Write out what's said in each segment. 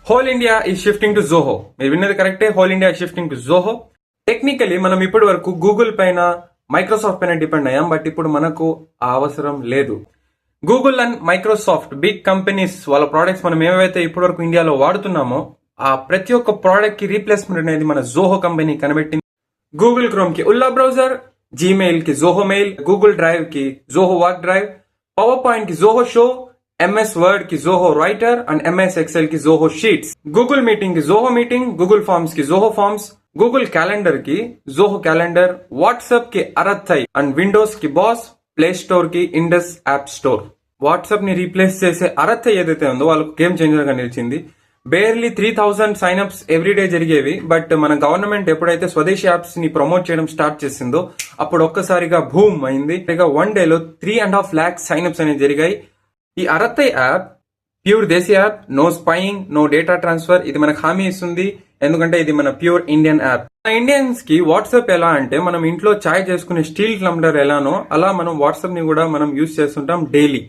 Whole India ఈ shifting to Zoho. మీరు విన్నది కరెక్టే, whole India shifting to Zoho. Technically మనం ఇప్పటి వరకు గూగుల్ పైన, మైక్రోసాఫ్ట్ పైన డిపెండ్ అయ్యాం, బట్ ఇప్పుడు మనకు ఆ అవసరం లేదు. Google and Microsoft big companies వాళ్ళ ప్రోడక్ట్స్ మనం ఏవైతే ఇప్పటి వరకు ఇండియాలో వాడుతున్నామో ఆ ప్రతి ఒక్క ప్రోడక్ట్ కి రీప్లేస్మెంట్ అనేది మన జోహో కంపెనీ కనిపెట్టింది. గూగుల్ క్రోమ్ కి ఉల్లా బ్రౌజర్, జీమెయిల్ కి జోహో మెయిల్, గూగుల్ డ్రైవ్ కి Zoho work drive, power point కి జోహో షో, ఎంఎస్ వర్డ్ కి Zoho writer and MS Excel కి జోహో షీట్స్, గూగుల్ మీటింగ్ కి జోహో మీటింగ్, గూగుల్ ఫార్మ్స్ కి జోహో ఫార్మ్స్, గూగుల్ క్యాలెండర్ కి జోహో క్యాలెండర్, వాట్సాప్ కి అరథై అండ్ విండోస్ కి బాస్, ప్లే స్టోర్ కి ఇండస్ యాప్ స్టోర్. వాట్సాప్ ని రీప్లేస్ చేసే అరథై ఏదైతే ఉందో వాళ్ళకు గేమ్ చేంజర్ గా నిలిచింది. బేర్లీ 3000 సైన్అప్స్ ఎవ్రీడే జరిగేవి, బట్ మన గవర్నమెంట్ ఎప్పుడైతే స్వదేశీ యాప్స్ ని ప్రమోట్ చేయడం స్టార్ట్ చేసిందో అప్పుడు ఒక్కసారిగా భూమ్ అయింది. ఇక 1 డేలో 3.5 lakhs సైన్అప్స్ అనేవి జరిగాయి. ఈ Arattai app pure desi app, no spying, no data transfer. ఇది మనకు హామీ ఇస్తుంది, ఎందుకంటే ఇది మన ప్యూర్ ఇండియన్ యాప్. మన ఇండియన్స్ కి వాట్సాప్ ఎలా అంటే మనం ఇంట్లో చాయ్ చేసుకునే స్టీల్ టంబ్లర్ ఎలానో అలా మనం వాట్సాప్ ని కూడా మనం యూజ్ చేస్తుంటాం డైలీ.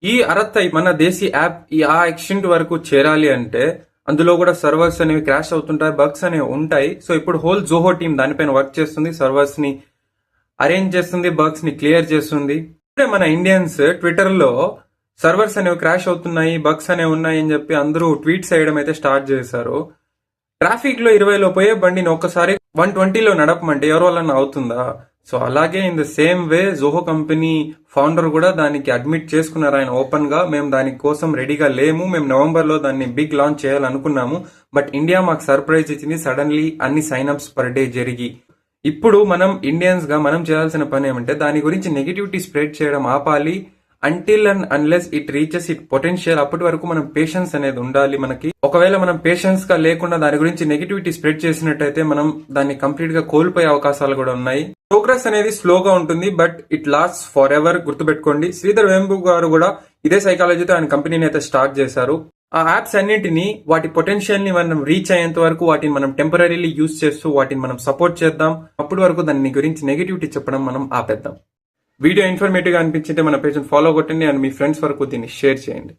ఈ అరథై మన దేశీ యాప్ ఆ ఎక్స్టెంట్ వరకు చేరాలి అంటే అందులో కూడా సర్వర్స్ అనేవి క్రాష్ అవుతుంటాయి, బగ్స్ అనేవి ఉంటాయి. సో ఇప్పుడు హోల్ జోహో టీమ్ దానిపైన వర్క్ చేస్తుంది, సర్వర్స్ ని అరేంజ్ చేస్తుంది, బగ్స్ ని క్లియర్ చేస్తుంది. ఇప్పుడే మన ఇండియన్స్ ట్విట్టర్ లో సర్వర్స్ అనేవి క్రాష్ అవుతున్నాయి, బగ్స్ అనేవి ఉన్నాయి అని చెప్పి అందరూ ట్వీట్స్ చేయడం అయితే స్టార్ట్ చేశారు. ట్రాఫిక్ లో 20లో పోయే బండిని ఒక్కసారి 120లో నడపమంటే ఎవరి వల్ల అవుతుందా? సో అలాగే in the same way Zoho company founder కూడా దానికి అడ్మిట్ చేసుకున్నారు ఆయన ఓపెన్ గా. మేము దాని కోసం రెడీగా లేము, మేము నవంబర్ లో దాన్ని బిగ్ లాంచ్ చేయాలనుకున్నాము, బట్ ఇండియా మాకు సర్ప్రైజ్ ఇచ్చింది. సడన్లీ అన్ని సైన్అప్స్ పర్ డే జరిగి ఇప్పుడు మనం ఇండియన్స్ గా మనం చేయాల్సిన పని ఏమంటే దాని గురించి నెగిటివిటీ స్ప్రెడ్ చేయడం ఆపాలి. Until and unless it reaches it potential, అప్పటి వరకు మనం పేషెన్స్ అనేది ఉండాలి మనకి. ఒకవేళ మనం పేషెన్స్ గా లేకుండా దాని గురించి నెగిటివిటీ స్ప్రెడ్ చేసినట్టయితే మనం దాన్ని కంప్లీట్ గా కోల్పోయే అవకాశాలు కూడా ఉన్నాయి. ప్రోగ్రెస్ అనేది స్లోగా ఉంటుంది, but it last for ever. గుర్తుపెట్టుకోండి, శ్రీధర్ వేంబు గారు కూడా ఇదే సైకాలజీతో ఆయన కంపెనీని అయితే స్టార్ట్ చేశారు. ఆ యాప్స్ అన్నింటినీ వాటి పొటెన్షియల్ ని మనం రీచ్ అయ్యేంత వరకు వాటిని మనం టెంపరీలీ యూజ్ చేస్తూ వాటిని మనం సపోర్ట్ చేద్దాం. అప్పటి వరకు దాని గురించి నెగిటివిటీ చెప్పడం మనం ఆపేద్దాం. వీడియో ఇన్ఫర్మేటివ్ గా అనిపించింటే మన పేజ్ ఫాలో కొట్టండి అండ్ మీ ఫ్రెండ్స్ వరకు దీన్ని షేర్ చేయండి.